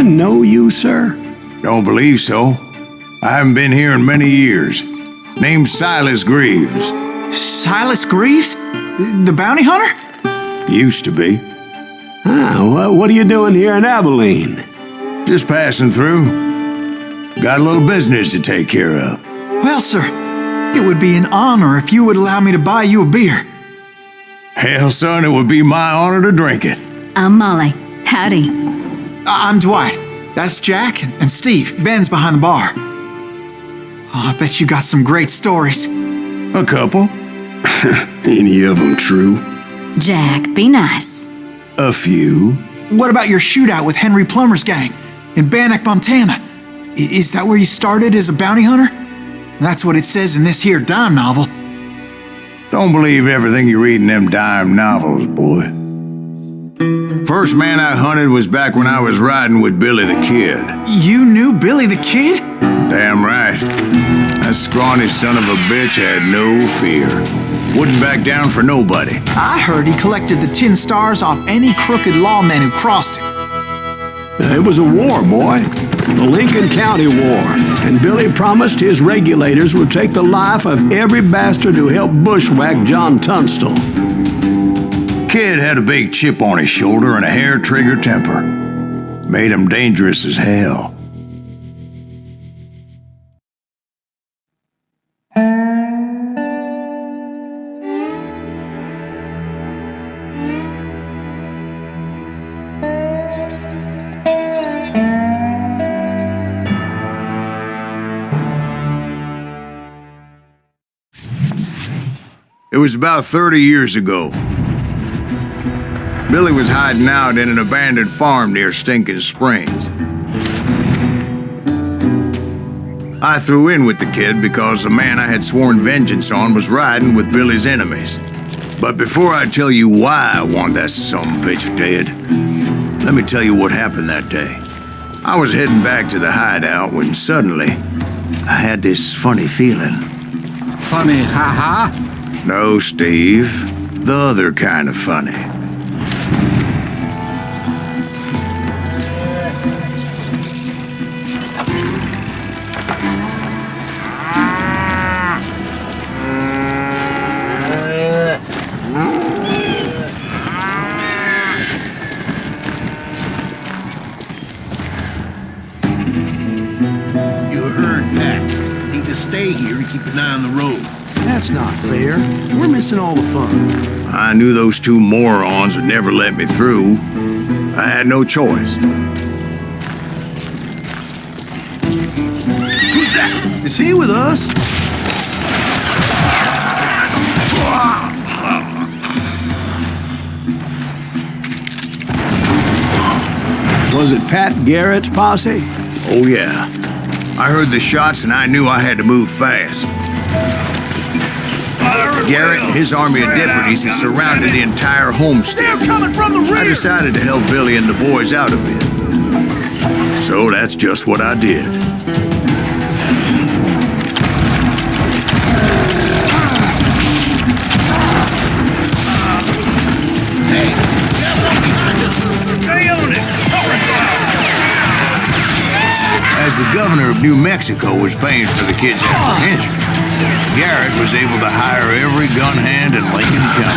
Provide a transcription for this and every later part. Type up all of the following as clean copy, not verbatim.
know you, sir? Don't believe so. I haven't been here in many years. Name's Silas Greaves. Silas Greaves? The bounty hunter? Used to be. What are you doing here in Abilene? Just passing through. Got a little business to take care of. Well, sir, it would be an honor if you would allow me to buy you a beer. Hell, son, it would be my honor to drink it. I'm Molly. Howdy. I'm Dwight. That's Jack and Steve. Ben's behind the bar. Oh, I bet you got some great stories. A couple. Any of them true? Jack, be nice. A few. What about your shootout with Henry Plummer's gang in Bannock, Montana? Is that where you started as a bounty hunter? That's what it says in this here dime novel. Don't believe everything you read in them dime novels, boy. First man I hunted was back when I was riding with Billy the Kid. You knew Billy the Kid? Damn right. That scrawny son of a bitch had no fear. Wouldn't back down for nobody. I heard he collected the 10 stars off any crooked lawman who crossed him. It was a war, boy. The Lincoln County War. And Billy promised his regulators would take the life of every bastard who helped bushwhack John Tunstall. Kid had a big chip on his shoulder and a hair-trigger temper. Made him dangerous as hell. It was about 30 years ago. Billy was hiding out in an abandoned farm near Stinking Springs. I threw in with the kid because the man I had sworn vengeance on was riding with Billy's enemies. But before I tell you why I want that sumbitch dead, let me tell you what happened that day. I was heading back to the hideout when suddenly I had this funny feeling. Funny, ha-ha? No, Steve. The other kind of funny. You heard that. Need to stay here and keep an eye on the road. That's not fair. We're missing all the fun. I knew those two morons would never let me through. I had no choice. Who's that? Is he with us? Was it Pat Garrett's posse? Oh, yeah. I heard the shots and I knew I had to move fast. Garrett and his army of deputies had surrounded the entire homestead. They're coming from the rear! I decided to help Billy and the boys out a bit. So that's just what I did. Hey, got one behind us! Stay on it! As the governor of New Mexico was paying for the kid's apprehension, Garrett was able to hire every gun hand in Lincoln County.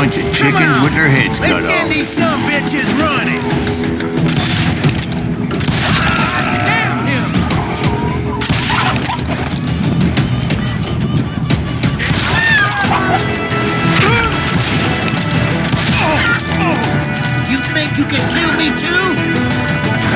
bunch of chickens with their heads cut Let's send off. these some bitches running. Damn him! You think you can kill me too?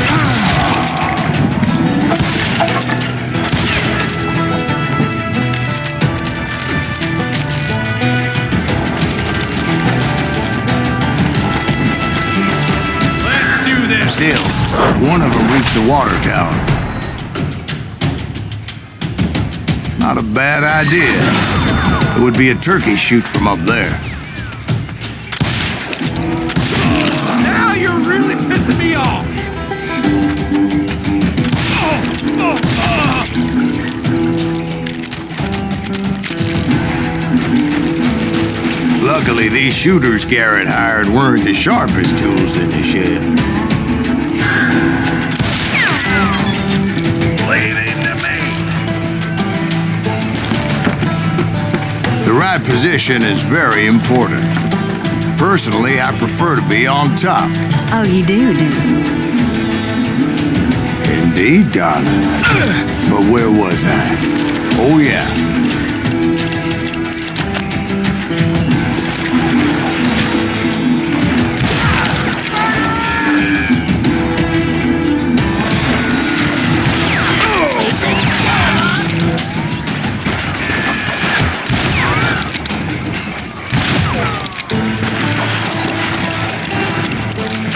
Let's do this. Still, one of them reached the water tower. Not a bad idea. It would be a turkey shoot from up there. Now you're really pissing me off. Luckily, these shooters Garrett hired weren't the sharpest tools in the shed. Leave him to me. The right position is very important. Personally, I prefer to be on top. Oh, you do, do you? Indeed, darling. But where was I? Oh, yeah.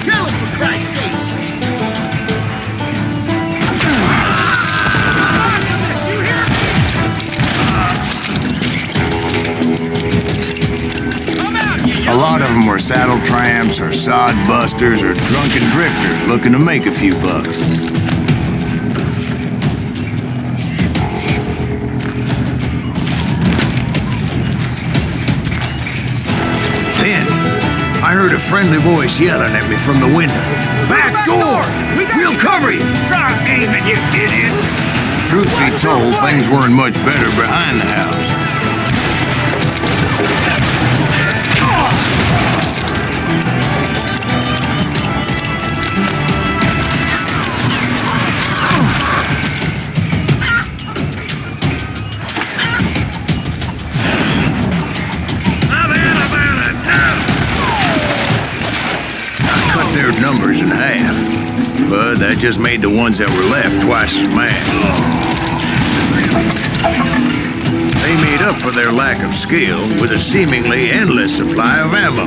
Kill him, for Christ's sake. You hear me? Come out, you A lot of them were saddle tramps or sod busters or drunken drifters looking to make a few bucks. Then, I heard a friendly voice yelling at me from the window. Back door! We'll cover you! Try aiming, you idiots. Truth be told, things weren't much better behind the house. I'm out about it now. Cut their numbers in half. But that just made the ones that were left twice as mad. They made up for their lack of skill with a seemingly endless supply of ammo.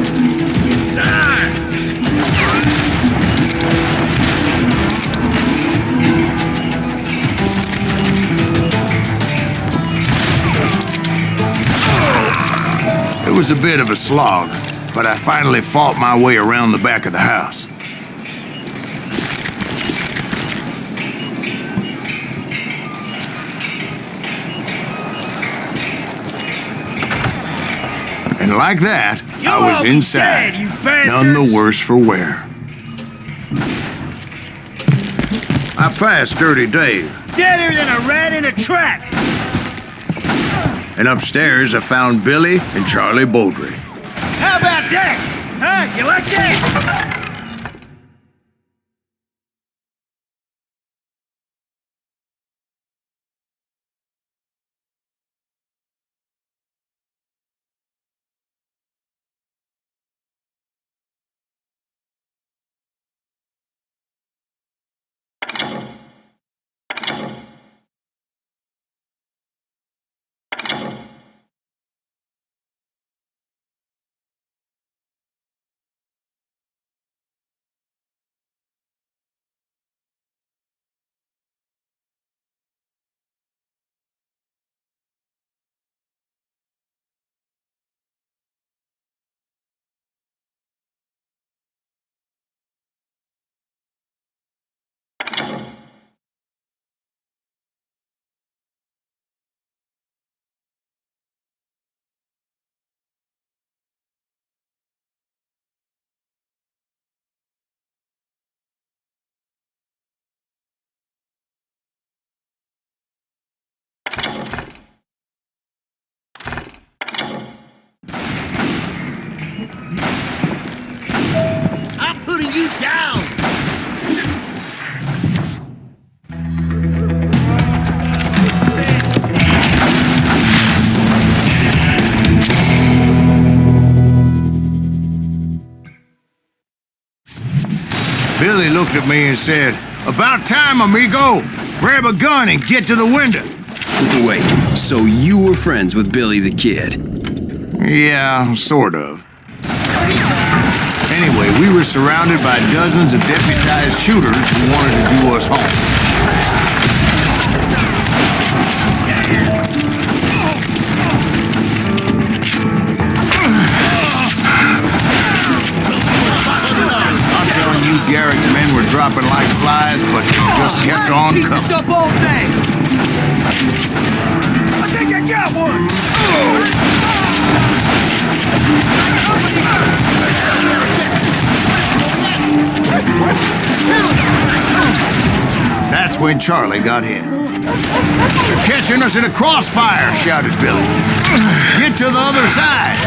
It was a bit of a slog, but I finally fought my way around the back of the house. And like that, I was all be inside, dead, you none the bastards. worse for wear. I passed Dirty Dave, Deader than a rat in a trap. and upstairs I found Billy and Charlie Beaudry. How about that? Huh? You like that? Billy looked at me and said, "About time, amigo. Grab a gun and get to the window." Wait, so you were friends with Billy the Kid? Yeah, sort of. Anyway, we were surrounded by dozens of deputized shooters who wanted to do us home. I'm telling you, Garrett's men were dropping like flies, but they just kept on Keep this coming. up all day! I think I got one! That's when Charlie got hit. "They're catching us in a crossfire," shouted Billy. "Get to the other side!"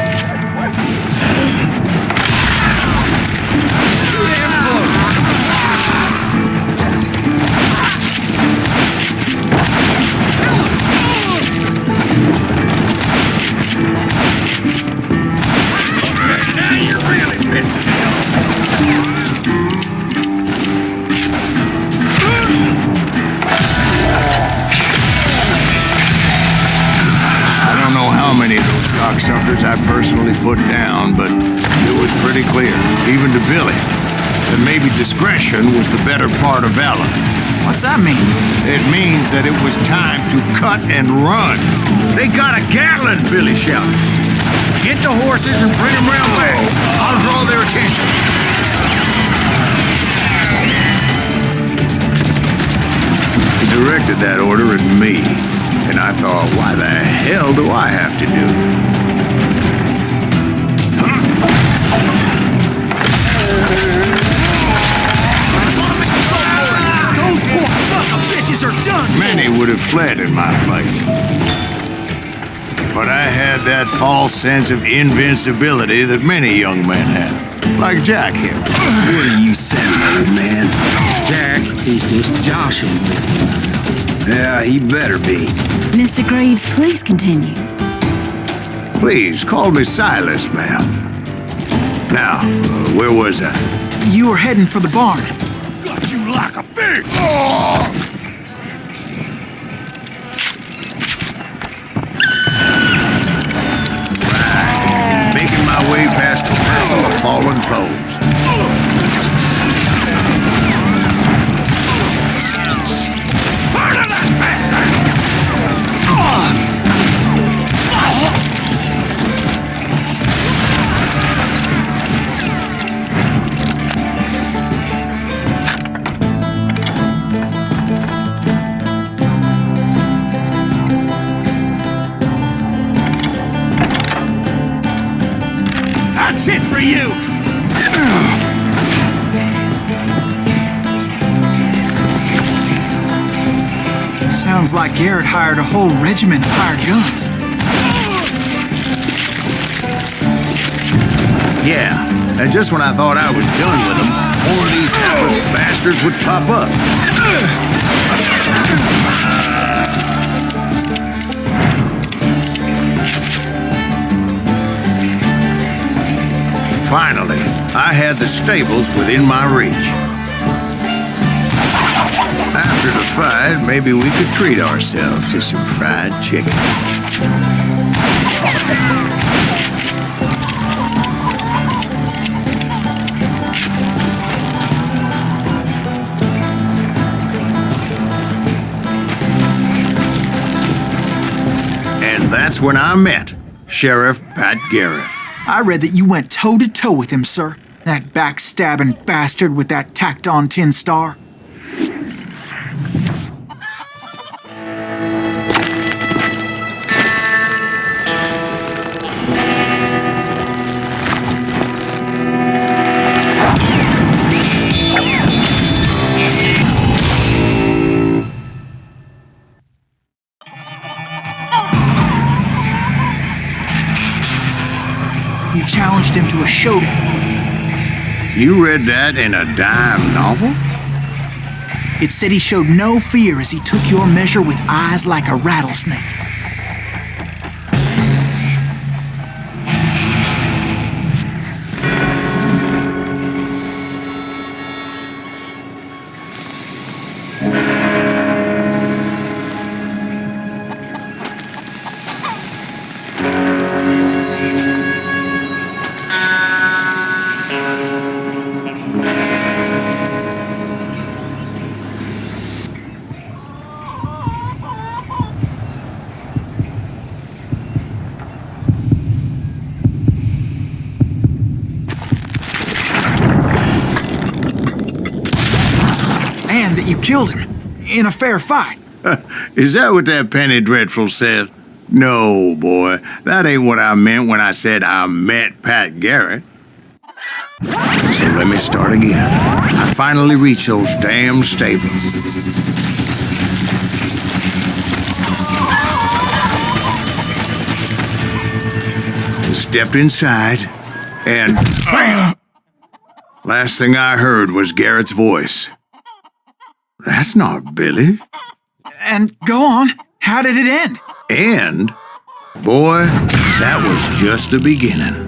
Now you're really pissing me off. I don't know how many of those cocksuckers I personally put down, but it was pretty clear, even to Billy, that maybe discretion was the better part of valor. What's that mean? It means that it was time to cut and run. "They got a Gatling," Billy shouted. "Get the horses and bring them round back. I'll draw their attention." He directed that order at me, and I thought, why the hell do I have to do it? Those poor sons of bitches are done! Many would have fled in my place. But I had that false sense of invincibility that many young men have. Like Jack here. What are you saying, old man? Jack, he's just joshing with you. Yeah, he better be. Mr. Graves, please continue. Please, call me Silas, ma'am. Now, where was I? You were heading for the barn. Got you like a fish! Making my way past the castle of fallen foes. Murder that bastard! That's it for you! Sounds like Garrett hired a whole regiment of hired guns. Yeah, and just when I thought I was done with them, more of these hapless bastards would pop up. Finally, I had the stables within my reach. After the fight, maybe we could treat ourselves to some fried chicken. And that's when I met Sheriff Pat Garrett. I read that you went toe-to-toe with him, sir. That backstabbing bastard with that tacked-on tin star. You challenged him to a showdown. You read that in a dime novel? It said he showed no fear as he took your measure with eyes like a rattlesnake. killed him in a fair fight. Is that what that Penny Dreadful said? No, boy, that ain't what I meant when I said I met Pat Garrett. So let me start again. I finally reached those damn stables. Stepped inside, and bam! Last thing I heard was Garrett's voice. That's not Billy. And go on, how did it end? And, boy, that was just the beginning.